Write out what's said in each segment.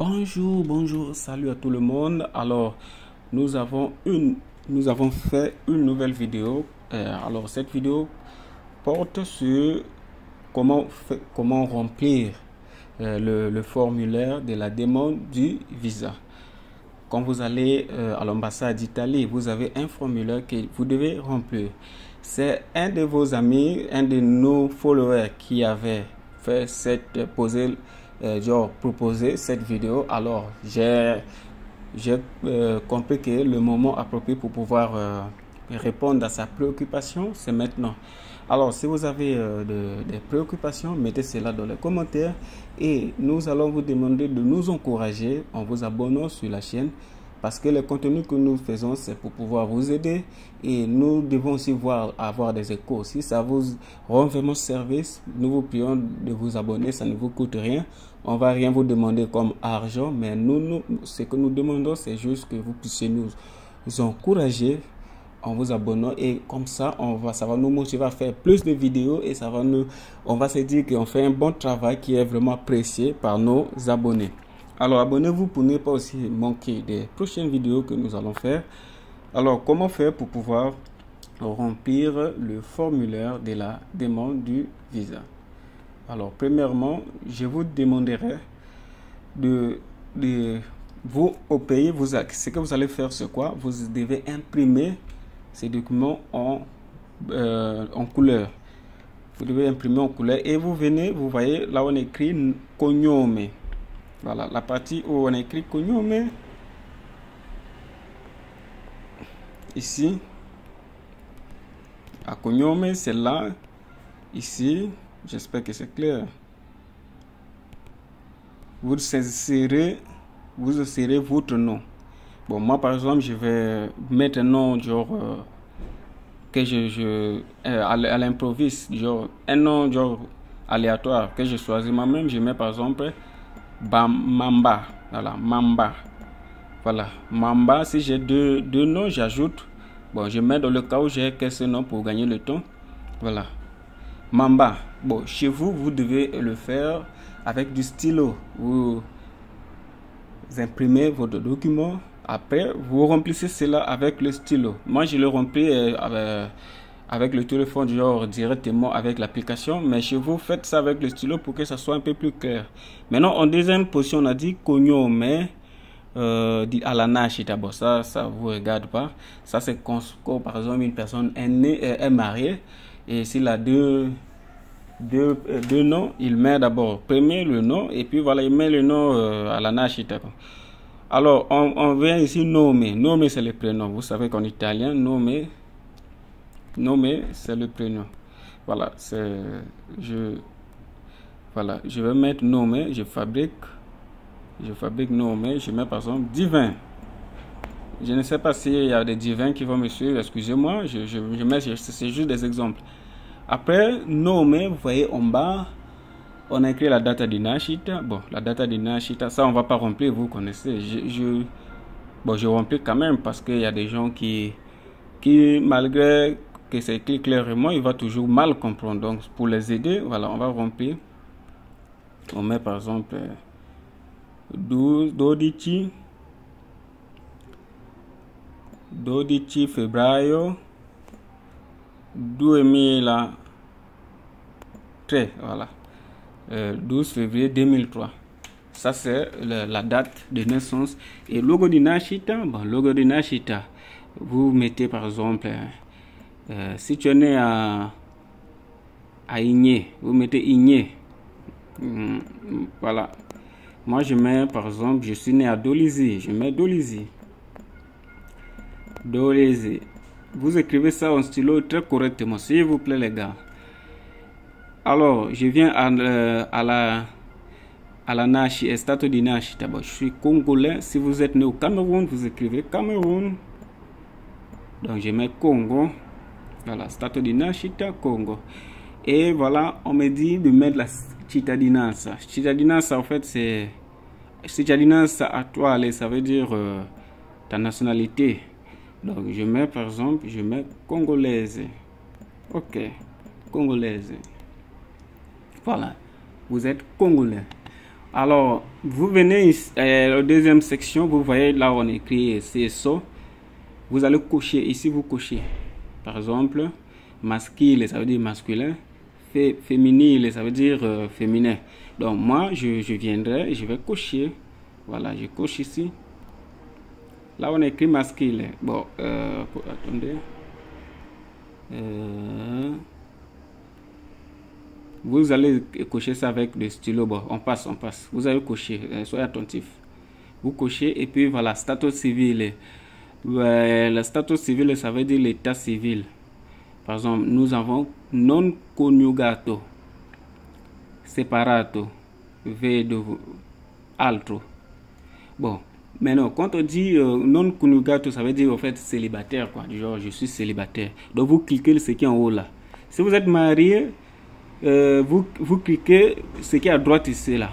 Bonjour, salut à tout le monde. Alors, nous avons fait une nouvelle vidéo. Alors, cette vidéo porte sur comment remplir le formulaire de la demande du visa. Quand vous allez à l'ambassade d'Italie, vous avez un formulaire que vous devez remplir. C'est un de vos amis, un de nos followers qui avait fait proposé cette vidéo. Alors, j'ai compris que le moment approprié pour pouvoir répondre à sa préoccupation, c'est maintenant. Alors, si vous avez des préoccupations, mettez cela dans les commentaires et nous allons vous demander de nous encourager en vous abonnant sur la chaîne parce que le contenu que nous faisons, c'est pour pouvoir vous aider et nous devons aussi avoir des échos. Si ça vous rend vraiment service, nous vous prions de vous abonner, ça ne vous coûte rien. On ne va rien vous demander comme argent, mais ce que nous demandons, c'est juste que vous puissiez nous encourager en vous abonnant et comme ça, ça va nous motiver à faire plus de vidéos et on va se dire qu'on fait un bon travail qui est vraiment apprécié par nos abonnés. Alors, abonnez-vous pour ne pas aussi manquer des prochaines vidéos que nous allons faire. Alors, comment faire pour pouvoir remplir le formulaire de la demande du visa? Alors, premièrement, je vous demanderai de vous au pays, ce que vous allez faire, c'est quoi? Vous devez imprimer ces documents en couleur. Vous devez imprimer en couleur et vous venez, vous voyez, là on écrit cognome. Voilà, la partie où on écrit cognome. Ici, à cognome, c'est là. Ici, j'espère que c'est clair. Vous insérez votre nom. Bon, moi par exemple, je vais mettre un nom genre que à l'improviste, genre un nom genre aléatoire que je choisis moi-même. Je mets par exemple Mamba. Voilà, Mamba. Voilà, Mamba. Si j'ai deux noms, j'ajoute. Bon, je mets dans le cas où j'ai que ce nom pour gagner le temps. Voilà, Mamba. Bon, chez vous, vous devez le faire avec du stylo. Vous imprimez votre document. Après, vous remplissez cela avec le stylo. Moi, je le remplis avec le téléphone, genre directement avec l'application. Mais chez vous, faites ça avec le stylo pour que ça soit un peu plus clair. Maintenant, en deuxième position, on a dit cognome à la nascita. Bon, ça vous regarde pas. Ça, c'est quand, par exemple, une personne est mariée. Et s'il a deux noms, il met d'abord premier le nom et puis voilà, il met le nom à la nascita. Alors, on vient ici nommer. Nommer, c'est le prénom. Vous savez qu'en italien, nommer, c'est le prénom. Voilà, je vais mettre nommer. Je fabrique nommer. Je mets par exemple divin. Je ne sais pas s'il y a des divins qui vont me suivre. Excusez-moi, c'est juste des exemples. Après, nommer, vous voyez en bas, on a écrit la data di nascita. Bon, la data di nascita, ça on va pas remplir, vous connaissez. Je remplis quand même parce qu'il y a des gens qui malgré que c'est écrit clairement, il va toujours mal comprendre. Donc pour les aider, voilà, on va remplir. On met par exemple 12 febbraio 2003. Voilà. 12 février 2003. Ça, c'est la date de naissance. Et logo di nascita, bon, logo di nascita, vous mettez par exemple, si tu es né à Igné, vous mettez Igné. Voilà. Moi, je mets par exemple, je suis né à Dolisi, je mets Dolisi. Vous écrivez ça en stylo très correctement, s'il vous plaît, les gars. Alors, je viens à la stato di nascita. Bon, je suis congolais. Si vous êtes né au Cameroun, vous écrivez Cameroun. Donc, je mets Congo. Voilà, stato di nascita, Congo. Et voilà, on me dit de mettre la cittadinanza. Cittadinanza, en fait, c'est cittadinanza attuale, ça veut dire ta nationalité. Donc, je mets, par exemple, congolaise. Ok, congolaise. Voilà, vous êtes congolais. Alors, vous venez ici, la deuxième section, vous voyez là où on écrit CSO. Vous allez cocher, ici vous cochez. Par exemple, masculin, ça veut dire masculin. Féminine, ça veut dire féminin. Donc moi, je viendrai, je vais cocher. Voilà, je coche ici. Là, on écrit masculin. Bon, attendez. Vous allez cocher ça avec le stylo. Bon, on passe. Vous allez cocher, soyez attentif. Vous cochez et puis voilà, status civil. Le status civil, ça veut dire l'état civil. Par exemple, nous avons non coniugato, separato, vedovo, altro. Bon, maintenant, quand on dit non coniugato, ça veut dire en fait célibataire, quoi. Du genre, je suis célibataire. Donc, vous cliquez ce qui est en haut là. Si vous êtes marié, vous cliquez ce qui est à droite ici là.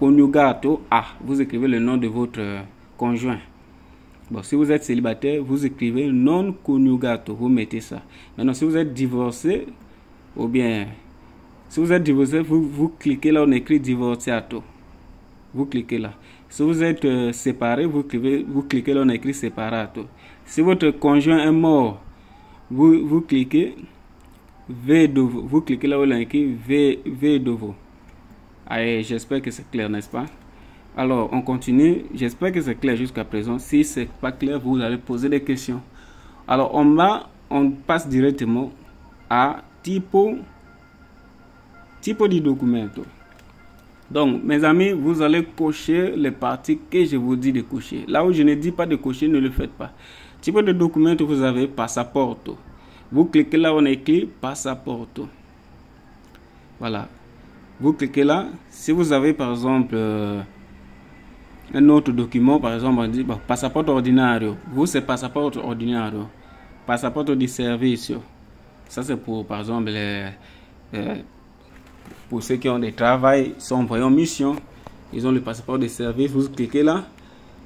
Coniugato, vous écrivez le nom de votre conjoint. Bon, si vous êtes célibataire, vous écrivez non coniugato, vous mettez ça. Maintenant, si vous êtes divorcé, ou bien, si vous êtes divorcé, vous cliquez là, on écrit divorciato. Vous cliquez là. Si vous êtes séparé, vous cliquez là, on écrit separato. Si votre conjoint est mort, vous cliquez vedovo. Vous cliquez là où on écrit vedovo. Allez, j'espère que c'est clair, n'est-ce pas? Alors, on continue. J'espère que c'est clair jusqu'à présent. Si c'est pas clair, vous allez poser des questions. Alors, on passe directement à typo di documento. Donc, mes amis, vous allez cocher les parties que je vous dis de cocher. Là où je ne dis pas de cocher, ne le faites pas. Typo de documento, vous avez passaporto. Vous cliquez là, on écrit passaporto. Voilà. Vous cliquez là. Si vous avez, par exemple, un autre document, par exemple, on dit passaporto ordinario. Vous, c'est passaporto ordinario. Passaporto di servizio. Ça, c'est pour, par exemple, pour ceux qui ont des travails, sont envoyés en mission. Ils ont le passeport de service. Vous cliquez là.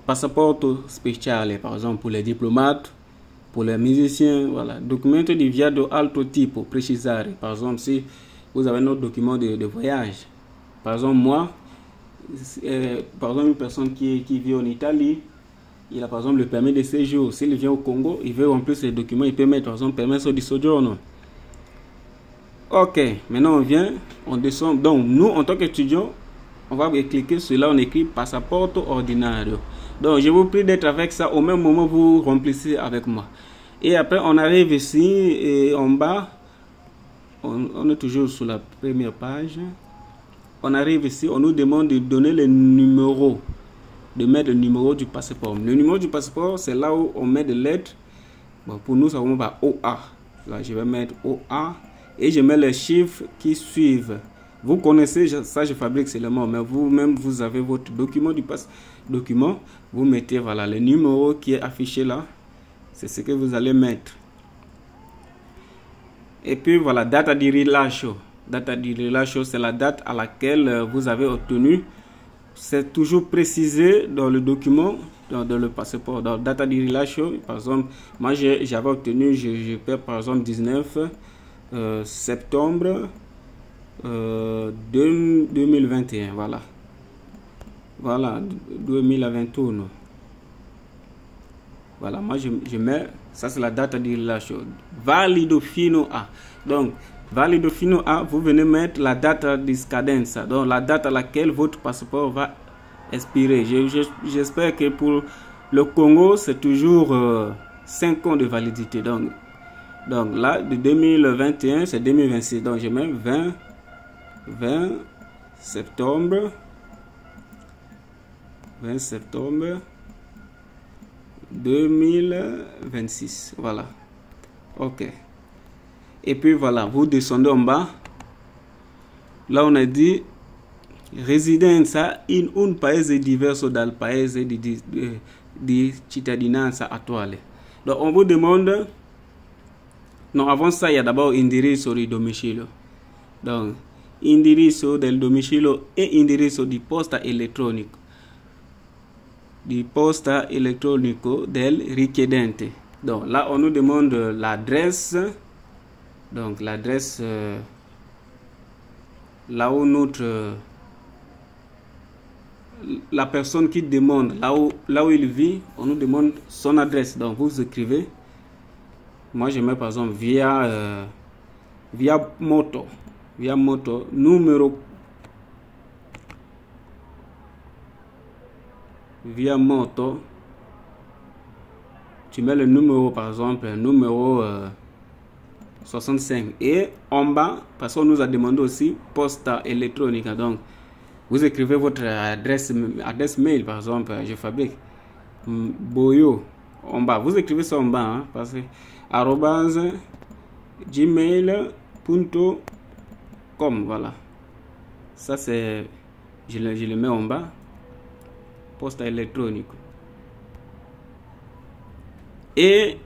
Passaporto speciale, par exemple, pour les diplomates, pour les musiciens. Voilà. Documento di viaggio alto tipo, precisare. Par exemple, si vous avez un autre document de voyage. Par exemple, moi, par exemple, une personne qui vit en Italie, il a par exemple le permis de séjour. S'il vient au Congo, il veut remplir ses documents, il peut mettre par exemple permesso di soggiorno. Ok, maintenant on descend. Donc nous, en tant qu'étudiants, on va cliquer sur là, on écrit passaporto ordinario. Donc je vous prie d'être avec ça au même moment vous remplissez avec moi. Et après on arrive ici et en bas, on est toujours sur la première page. On arrive ici, on nous demande de donner le numéro, de mettre le numéro du passeport. Le numéro du passeport, c'est là où on met des lettres. Bon, pour nous, ça va OA. Là, je vais mettre OA et je mets les chiffres qui suivent. Vous connaissez ça, je fabrique seulement, mais vous-même, vous avez votre document du document. Vous mettez voilà le numéro qui est affiché là. C'est ce que vous allez mettre. Et puis voilà, data di rilascio. Data di rilascio, c'est la date à laquelle vous avez obtenu. C'est toujours précisé dans le document, dans le passeport. Dans data di rilascio, par exemple, moi j'avais obtenu, je perds par exemple 19 septembre 2021. Voilà. Voilà, 2021. Voilà, moi je mets, ça c'est la data di rilascio. Valido fino a. Donc, valido fino a, vous venez mettre la data di scadenza, donc la date à laquelle votre passeport va expirer. J'espère que pour le Congo, c'est toujours 5 ans de validité. Donc là, de 2021, c'est 2026. Donc, je mets 20 septembre 2026. Voilà. Ok. Et puis voilà, vous descendez en bas. Là, on a dit residenza in un paese diverso dal paese di cittadinanza attuale. Donc, on vous demande. Non, avant ça, il y a d'abord indirizzo di domicilio. Donc, indirizzo del domicilio e indirizzo di posta elettronico. Di posta elettronico del richiedente. Donc, là, on nous demande l'adresse. Donc l'adresse là où notre la personne qui demande, là où il vit, on nous demande son adresse. Donc vous écrivez, moi je mets par exemple via moto, numéro, via moto, tu mets le numéro par exemple, numéro 65, et en bas, parce qu'on nous a demandé aussi poste électronique, donc vous écrivez votre adresse mail, par exemple, je fabrique Boyo, en bas, vous écrivez ça en bas, hein, parce que @gmail.com, voilà, ça c'est, je le mets en bas, poste électronique. Et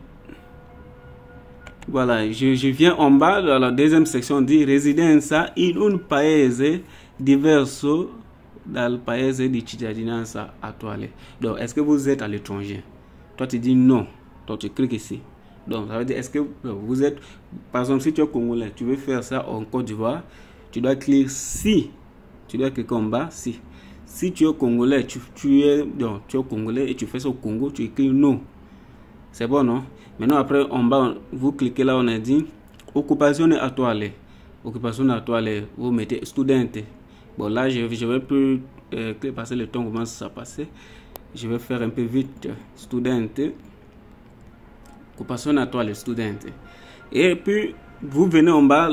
voilà, je viens en bas dans la deuxième section, dit residenza in un paese diverso dal paese di cittadinanza attuale. Donc, est-ce que vous êtes à l'étranger? Toi, tu dis non. Donc, tu cliques ici. Donc, ça veut dire, est-ce que vous êtes, par exemple, si tu es congolais, tu veux faire ça en Côte d'Ivoire, tu dois cliquer si. Tu dois cliquer en bas, si. Si tu es congolais, tu es congolais et tu fais ça au Congo, tu écris non. C'est bon, non? Maintenant, après, en bas, vous cliquez là, on a dit occupation attuale. Occupation attuale, vous mettez studente. Bon, là, je vais plus passer le temps, comment ça passer. Je vais faire un peu vite. Studente. Occupation attuale, studente. Et puis, vous venez en bas,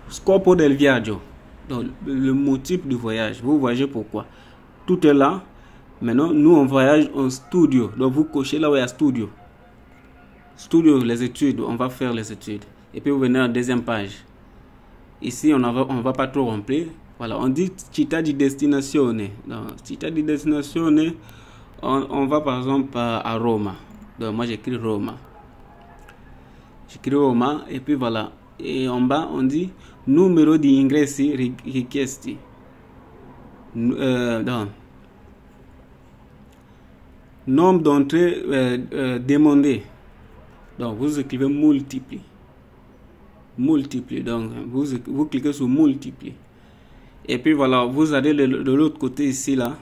scopo del viaggio. Donc, le motif du voyage. Vous voyagez pourquoi? Tout est là. Maintenant, nous, on voyage en studio. Donc, vous cochez là où il y a studio. Studio, les études. On va faire les études. Et puis, vous venez à la deuxième page. Ici, on va pas trop remplir. Voilà, on dit città di destinazione. Donc, città di destinazione, on va par exemple à Roma. Donc, moi, j'écris Roma. J'écris Roma. Et puis, voilà. Et en bas, on dit numero di ingressi richiesti. Donc, nombre d'entrées demandées. Donc, vous écrivez multiple. Multiple. Donc, vous cliquez sur multiple. Et puis, voilà, vous allez de l'autre côté ici, là.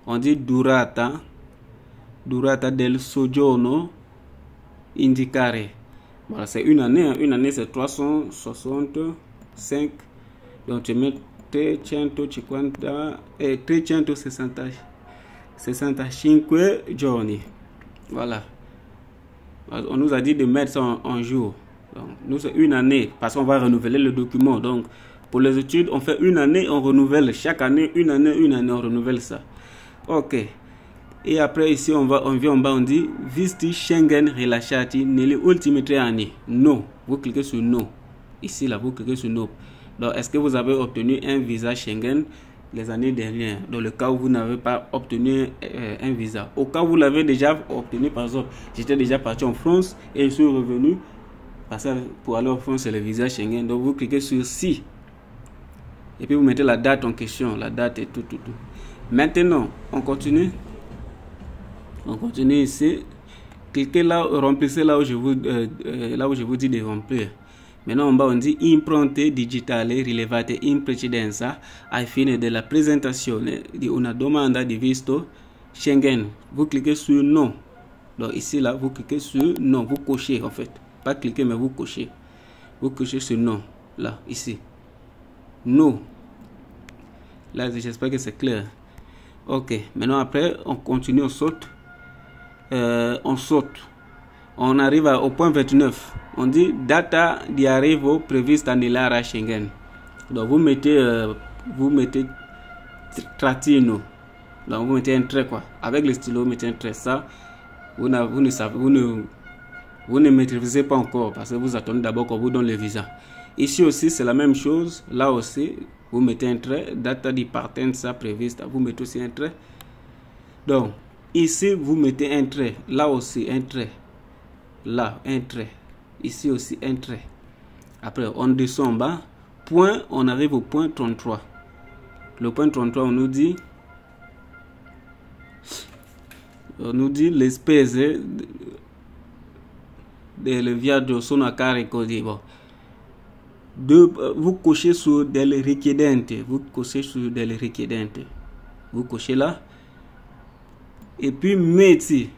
On dit durata del soggiorno indicare. Voilà, c'est une année. Hein. Une année, c'est 365. Donc, tu mets 365 giorni. Voilà. On nous a dit de mettre ça en jour. Donc, nous, c'est une année parce qu'on va renouveler le document. Donc, pour les études, on fait une année, on renouvelle. Chaque année, une année, on renouvelle ça. Ok. Et après, ici, on vient en bas, on dit Visti Schengen rilasciati nelle ultime 3 anni. No. Vous cliquez sur no. Ici, là, vous cliquez sur no. Donc, est-ce que vous avez obtenu un visa Schengen les années dernières? Dans le cas où vous n'avez pas obtenu un visa. Au cas où vous l'avez déjà obtenu, par exemple, j'étais déjà parti en France et je suis revenu. Parce que pour aller en France, c'est le visa Schengen. Donc, vous cliquez sur si. Et puis, vous mettez la date en question. La date et tout. Maintenant, on continue. On continue ici. Cliquez là, remplissez là où je vous dis de remplir. Maintenant, en bas, on dit impronte digitale rilevate in precedenza ai fine della presentazione di una domanda di visto Schengen. Vous cliquez sur non. Donc, ici, là, vous cliquez sur non. Vous cochez, en fait. Pas cliquer, mais vous cochez. Vous cochez sur non. Là, ici. Non. Là, j'espère que c'est clair. Ok. Maintenant, après, on continue, on saute. On arrive au point 29. On dit data di arrivo prevista nell'area Schengen. Donc vous mettez trattino. Donc vous mettez un trait quoi. Avec le stylo, vous mettez un trait. Ça, vous ne maîtrisez pas encore parce que vous attendez d'abord qu'on vous donne le visa. Ici aussi c'est la même chose. Là aussi vous mettez un trait. Data di partenza prevista. Vous mettez aussi un trait. Donc ici, vous mettez un trait. Là aussi, un trait. Là, un trait. Ici aussi, un trait. Après, on descend en bas. Point, on arrive au point 33. Le point 33, on nous dit les spese del viaggio sono a carico di. Bon. Vous cochez sur des richiedenti. Vous cochez sur des richiedenti. vous cochez là. Et puis métier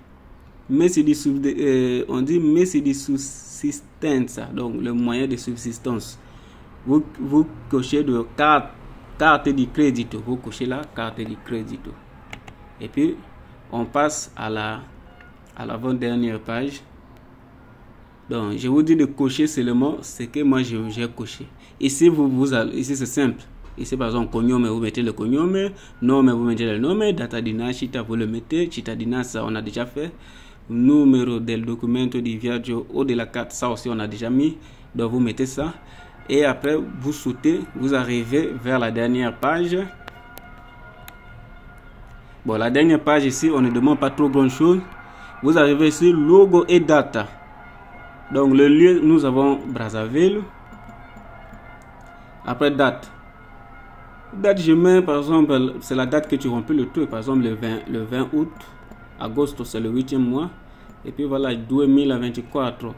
on dit métier de subsistance, donc le moyen de subsistance. Vous cochez de carte de crédit, vous cochez là carte de crédit. Et puis on passe à l'avant-dernière page. Donc je vous dis de cocher seulement ce que moi j'ai coché. Ici ici c'est simple. Ici par exemple cognome, vous mettez le cognome, nome vous mettez le nome, data di nascita vous le mettez, cittadinanza ça on a déjà fait, numéro del documento di viaggio ou de la carte ça aussi on a déjà mis, donc vous mettez ça et après vous sautez, vous arrivez vers la dernière page. Bon, la dernière page ici on ne demande pas trop grand chose, vous arrivez ici logo et data. Donc le lieu nous avons Brazzaville. Après date je mets par exemple, c'est la date que tu remplis le truc, par exemple le 20 août, agosto c'est le 8e mois, et puis voilà 2024.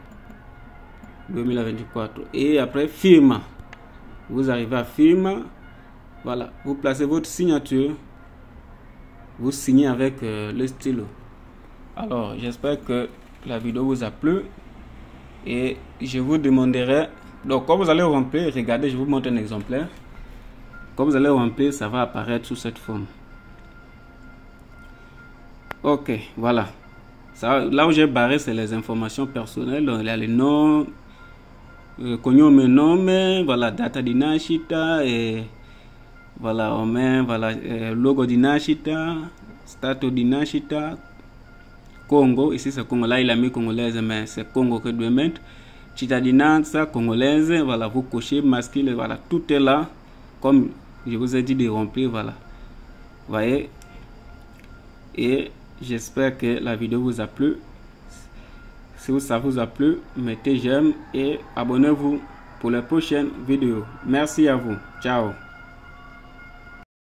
Et après firma, vous arrivez à firma, voilà, vous placez votre signature, vous signez avec le stylo. Alors j'espère que la vidéo vous a plu et je vous demanderai, donc quand vous allez remplir, regardez, je vous montre un exemplaire. Quand vous allez remplir, ça va apparaître sous cette forme. Ok, voilà. Ça, là où j'ai barré, c'est les informations personnelles. Donc, il y a les noms, cognome, nome, voilà, data di nascita, et voilà, on met, voilà, logo di nascita, stato di nascita, Congo. Ici, c'est Congo. Là, il a mis congolaise, mais c'est Congo que je dois mettre. Cittadinanza, congolaise, voilà, vous cochez, masculin, voilà, tout est là. Comme je vous ai dit de remplir, voilà. Vous voyez. Et j'espère que la vidéo vous a plu. Si ça vous a plu, mettez j'aime et abonnez-vous pour les prochaines vidéos. Merci à vous. Ciao.